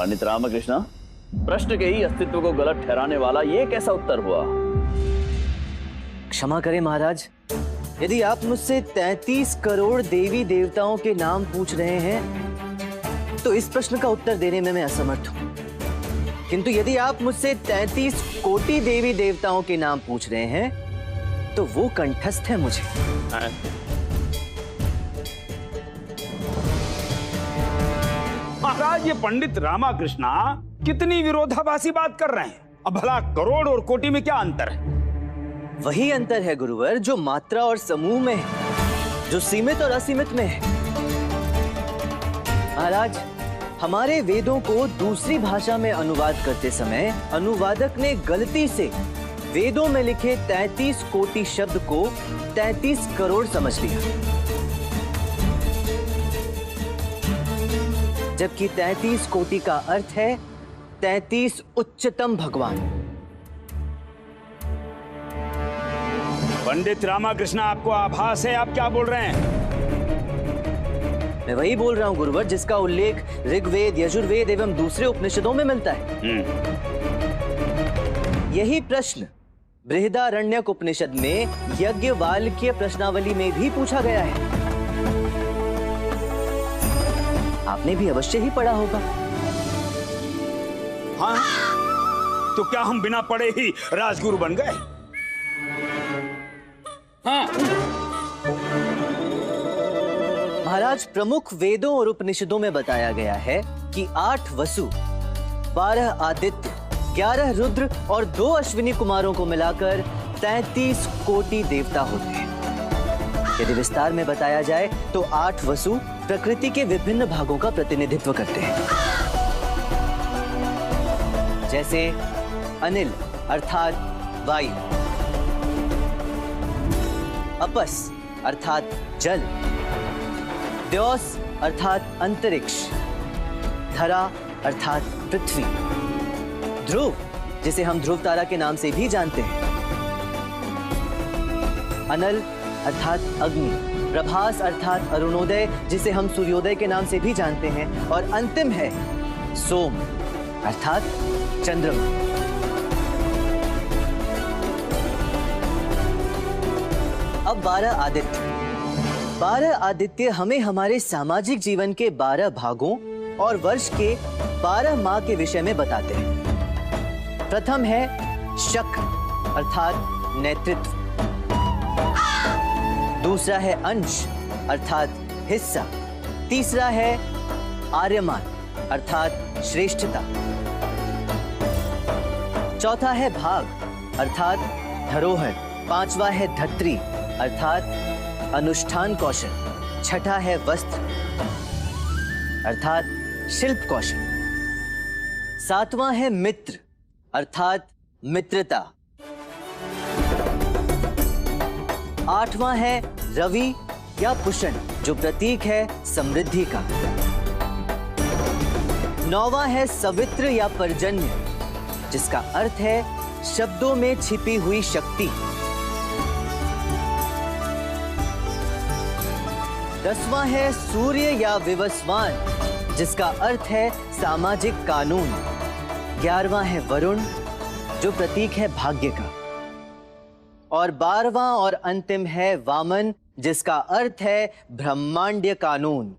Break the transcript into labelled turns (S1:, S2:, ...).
S1: पंडित रामकृष्ण, प्रश्न के ही अस्तित्व को गलत ठहराने वाला ये कैसा उत्तर हुआ?
S2: क्षमा करें महाराज, यदि आप मुझसे 33 करोड़ देवी देवताओं के नाम पूछ रहे हैं तो इस प्रश्न का उत्तर देने में मैं असमर्थ हूं। किंतु यदि आप मुझसे 33 कोटि देवी देवताओं के नाम पूछ रहे हैं तो वो कंठस्थ है मुझे।
S3: महाराज, ये पंडित रामकृष्णा कितनी विरोधाभासी बात कर रहे हैं। अब भला करोड़ और कोटि में क्या अंतर है?
S2: वही अंतर है गुरुवर जो मात्रा और समूह में है, जो सीमित और असीमित में है। महाराज, हमारे वेदों को दूसरी भाषा में अनुवाद करते समय अनुवादक ने गलती से वेदों में लिखे 33 कोटि शब्द को 33 करोड़ समझ लिया, जबकि 33 कोटि का अर्थ है 33 उच्चतम भगवान।
S3: पंडित रामकृष्ण, आपको आभास है आप क्या बोल रहे हैं?
S2: मैं वही बोल रहा हूं गुरुवर जिसका उल्लेख ऋग्वेद, यजुर्वेद एवं दूसरे उपनिषदों में मिलता है। यही प्रश्न बृहदारण्यक उपनिषद में यज्ञवाल्क्य प्रश्नावली में भी पूछा गया है। आपने भी अवश्य ही पढ़ा होगा।
S3: हाँ, तो क्या हम बिना पढ़े ही राजगुरु बन गए? हाँ।
S2: महाराज, प्रमुख वेदों और उपनिषदों में बताया गया है कि 8 वसु, 12 आदित्य, 11 रुद्र और 2 अश्विनी कुमारों को मिलाकर 33 कोटि देवता होते हैं। यदि विस्तार में बताया जाए तो 8 वसु प्रकृति के विभिन्न भागों का प्रतिनिधित्व करते हैं, जैसे अनिल अर्थात वायु, अपस अर्थात जल, द्योस अर्थात अंतरिक्ष, धरा अर्थात पृथ्वी, ध्रुव जिसे हम ध्रुव तारा के नाम से भी जानते हैं, अनल अर्थात अग्नि, प्रभास अर्थात अरुणोदय जिसे हम सूर्योदय के नाम से भी जानते हैं, और अंतिम है सोम अर्थात चंद्रमा। अब 12 आदित्य। 12 आदित्य हमें हमारे सामाजिक जीवन के 12 भागों और वर्ष के 12 माह के विषय में बताते हैं। प्रथम है शक अर्थात नेतृत्व, दूसरा है अंश अर्थात हिस्सा, तीसरा है आर्यमान अर्थात श्रेष्ठता, चौथा है भाग अर्थात धरोहर, पांचवा है धत्री अर्थात अनुष्ठान कौशल, छठा है वस्त्र अर्थात शिल्प कौशल, सातवां है मित्र अर्थात मित्रता, आठवां है रवि या पुषण जो प्रतीक है समृद्धि का, नौवां है सवित्र या पर्जन्य जिसका अर्थ है शब्दों में छिपी हुई शक्ति, 10वां है सूर्य या विवस्वान जिसका अर्थ है सामाजिक कानून, 11वां है वरुण जो प्रतीक है भाग्य का, और 12वां और अंतिम है वामन जिसका अर्थ है ब्रह्मांडीय कानून।